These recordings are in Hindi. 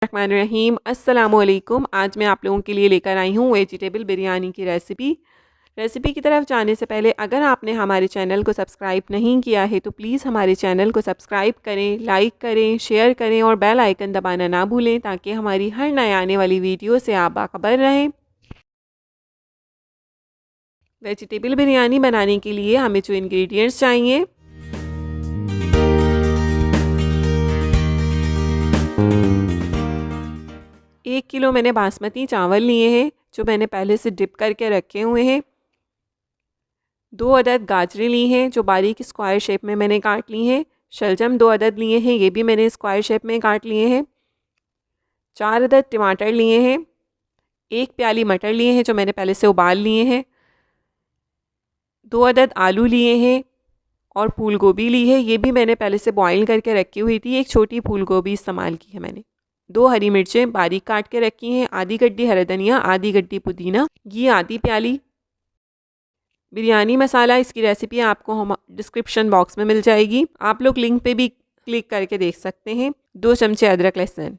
रहीम अस्सलामुअलैकुम। आज मैं आप लोगों के लिए लेकर आई हूँ वेजिटेबल बिरयानी की रेसिपी की तरफ जाने से पहले अगर आपने हमारे चैनल को सब्सक्राइब नहीं किया है तो प्लीज़ हमारे चैनल को सब्सक्राइब करें, लाइक करें, शेयर करें और बेल आइकन दबाना ना भूलें ताकि हमारी हर नए आने वाली वीडियो से आप बाखबर रहें। वेजिटेबल बिरयानी बनाने के लिए हमें जो इंग्रेडिएंट्स चाहिए, एक किलो मैंने बासमती चावल लिए हैं जो मैंने पहले से डिप करके रखे हुए हैं। 2 अदद गाजरें ली हैं जो बारीक स्क्वायर शेप में मैंने काट ली हैं। शलजम 2 अदद लिए हैं, ये भी मैंने स्क्वायर शेप में काट लिए हैं। 4 अदद टमाटर लिए हैं। 1 प्याली मटर लिए हैं जो मैंने पहले से उबाल लिए हैं। 2 अदद आलू लिए हैं और फूल गोभी ली है, ये भी मैंने पहले से बॉईल करके रखी हुई थी। एक छोटी फूल गोभी इस्तेमाल की है मैंने। 2 हरी मिर्चें बारीक काट के रखी हैं। आधी गड्डी हरा धनिया, आधी गड्डी पुदीना, ये आधी प्याली। बिरयानी मसाला, इसकी रेसिपी आपको हम डिस्क्रिप्शन बॉक्स में मिल जाएगी, आप लोग लिंक पे भी क्लिक करके देख सकते हैं। 2 चमचे अदरक लहसुन।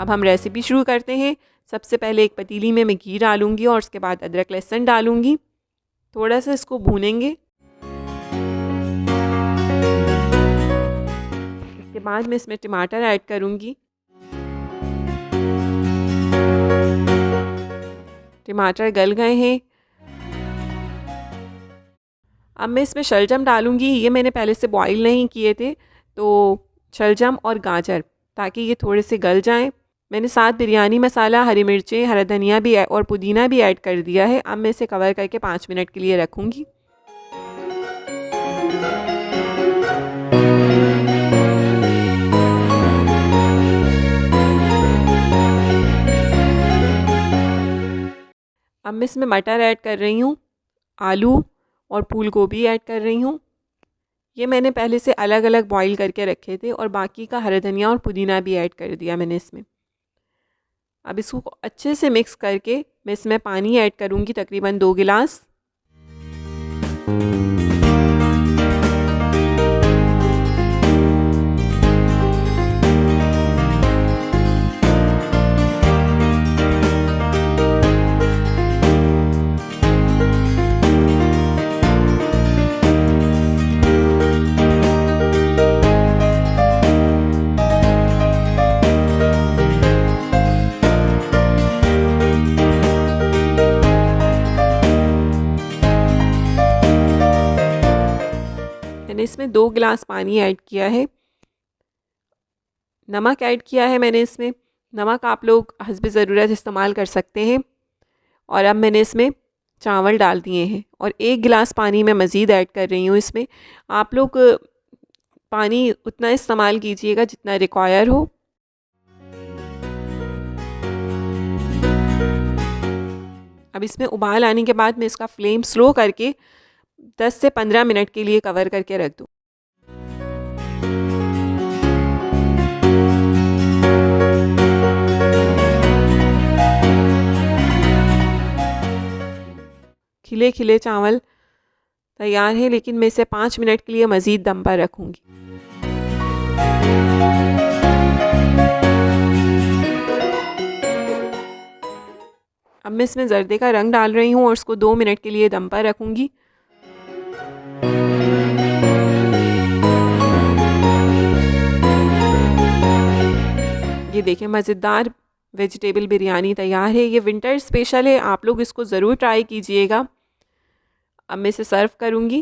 अब हम रेसिपी शुरू करते हैं। सबसे पहले एक पतीली में मैं घी डालूंगी और उसके बाद अदरक लहसुन डालूंगी। थोड़ा सा इसको भूनेंगे। इसके बाद मैं इसमें टमाटर ऐड करूंगी। टमाटर गल गए हैं। अब मैं इसमें शलजम डालूंगी, ये मैंने पहले से बॉईल नहीं किए थे, तो शलजम और गाजर ताकि ये थोड़े से गल जाएं। मैंने साथ बिरयानी मसाला, हरी मिर्चें, हरा धनिया भी और पुदीना भी ऐड कर दिया है। अब मैं इसे कवर करके 5 मिनट के लिए रखूंगी। अब मैं इसमें मटर ऐड कर रही हूँ, आलू और फूल गोभी ऐड कर रही हूँ। ये मैंने पहले से अलग अलग बॉईल करके रखे थे और बाकी का हरा धनिया और पुदीना भी ऐड कर दिया मैंने इसमें। अब इसको अच्छे से मिक्स करके मैं इसमें पानी ऐड करूँगी, तकरीबन 2 गिलास। मैंने इसमें 2 गिलास पानी ऐड किया है। नमक ऐड किया है मैंने इसमें। नमक आप लोग हस्बे ज़रूरत इस्तेमाल कर सकते हैं। और अब मैंने इसमें चावल डाल दिए हैं और 1 गिलास पानी मैं मज़ीद ऐड कर रही हूँ इसमें। आप लोग पानी उतना इस्तेमाल कीजिएगा जितना रिक्वायर हो। अब इसमें उबाल आने के बाद मैं इसका फ्लेम स्लो करके 10 से 15 मिनट के लिए कवर करके रख दूँ। खिले खिले चावल तैयार है, लेकिन मैं इसे 5 मिनट के लिए मज़ीद दम पर रखूँगी। अब मैं इसमें ज़र्दे का रंग डाल रही हूँ और इसको 2 मिनट के लिए दम पर रखूँगी। ये देखें, मज़ेदार वेजिटेबल बिरयानी तैयार है। ये विंटर स्पेशल है, आप लोग इसको ज़रूर ट्राई कीजिएगा। अब मैं इसे सर्व करूँगी।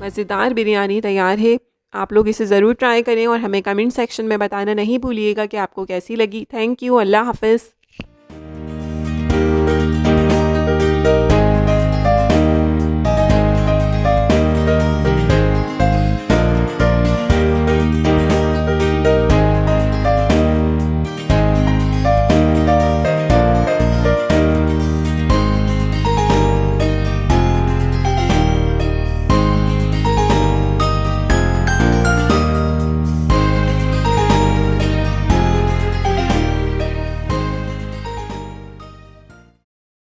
मज़ेदार बिरयानी तैयार है, आप लोग इसे ज़रूर ट्राई करें और हमें कमेंट सेक्शन में बताना नहीं भूलिएगा कि आपको कैसी लगी। Thank you. अल्लाह हाफ़िज़।